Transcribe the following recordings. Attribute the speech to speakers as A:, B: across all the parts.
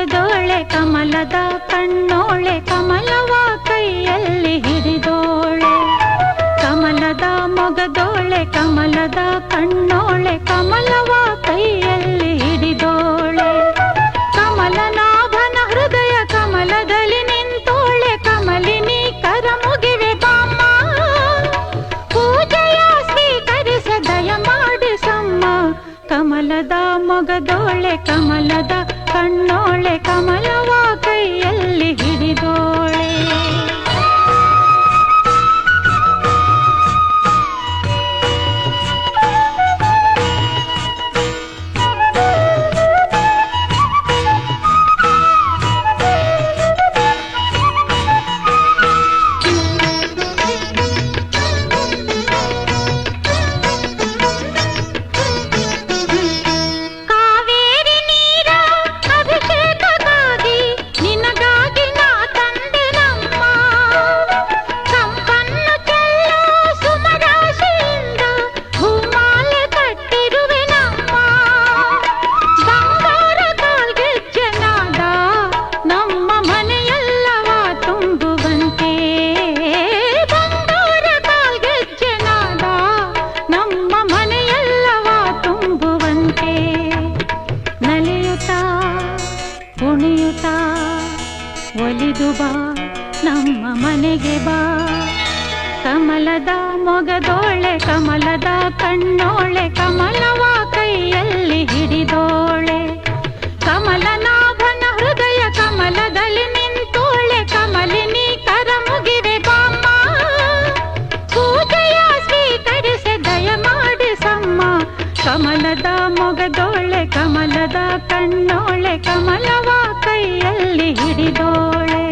A: ಮೊಗದೋಳೆ ಕಮಲದ ಕಣ್ಣೋಳೆ ಕಮಲವ ಕೈಯಲ್ಲಿ ಹಿಡಿದೋಳೆ ಕಮಲದ ಮೊಗದೋಳೆ ಕಮಲದ ಕಣ್ಣೋಳೆ ಕಮಲವ ಕೈಯಲ್ಲಿ ಹಿಡಿದೋಳೆ ಕಮಲನಾಭನ ಹೃದಯ ಕಮಲದಲ್ಲಿ ನಿಂತೋಳೆ ಕಮಲಿನಿ ಕರ ಮುಗಿವೆ ಬಾಮ್ಮ ಪೂಜೆಯ ಸ್ವೀಕರಿಸ ದಯ ಮಾಡಿಸಮ್ಮ ಕಮಲದ ಮೊಗದೋಳೆ ಕಮಲದ ಕಣ್ಣೋಳೆ ಕಮಲವ ಕೈಯಲ್ಲಿ ಹಿಡಿದೋಳೆ ಒಲಿದು ಬಾ ನಮ್ಮ ಮನೆಗೆ ಬಾ ಕಮಲದ ಮೊಗದೋಳೆ ಕಮಲದ ಕಣ್ಣೋಳೆ ಕಮಲವ ಕೈಯಲ್ಲಿ ಹಿಡಿದೋಳೆ ಕಮಲನಾಭನ ಹೃದಯ ಕಮಲದಲ್ಲಿ ನಿಂತೋಳೆ ಕಮಲಿನಿ ಕರ ಮುಗಿವೆ ಬಾಮ್ಮ ಪೂಜೆಯ ಸ್ವೀಕರಿಸಿ ದಯ ಮಾಡಿಸಮ್ಮ ಕಮಲದ ಮೊಗದೋಳೆ ಕಮಲದ ಕಣ್ಣೋಳೆ ಕಮಲವ ಕೈಯಲ್ಲಿ ಹಿಡಿದೋಳೆ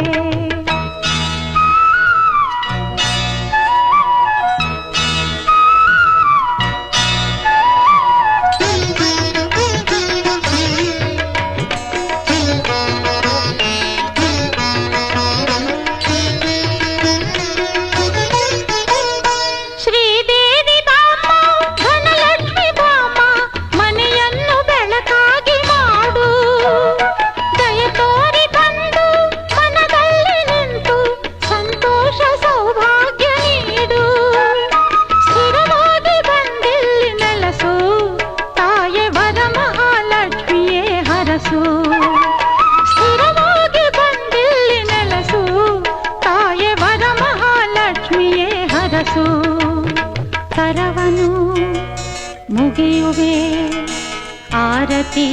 A: ಸ್ಥಿರವಾಗಿ ಬಂದಿಲ್ಲಿ ನೆಲಸು ತಾಯೆ ವರ ಮಹಾಲಕ್ಷ್ಮಿಯೇ ಹರಸು ಕರವನು ಮುಗಿಯುವೆ ಆರತಿ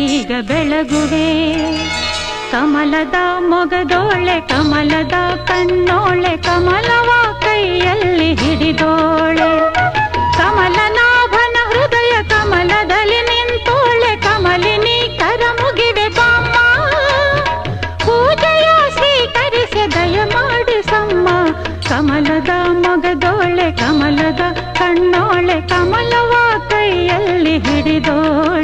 A: ಈಗ ಬೆಳಗುವೆ ಕಮಲದ ಮೊಗದೋಳೆ ಕಮಲದ ಕಣ್ಣೋಳೆ ಕಮಲವ ಕೈಯಲ್ಲಿ ಹಿಡಿದೋಳೆ ಕಮಲನಾಭನ ಹೃದಯ ಕಮಲದಲ್ಲಿ ನಿಂತೋಳೆ ಕಮಲಿನಿ ಕರ ಮುಗಿವೆ ಬಾಮ್ಮ ಪೂಜೆಯ ಸ್ವೀಕರಿಸಿ ದಯ ಮಾಡಿಸಮ್ಮ ಕಮಲದ ಮೊಗದೋಳೆ ಕಮಲದ ಕಣ್ಣೋಳೆ ಕಮಲವ ಕೈಯಲ್ಲಿ ಹಿಡಿದೋಳೆ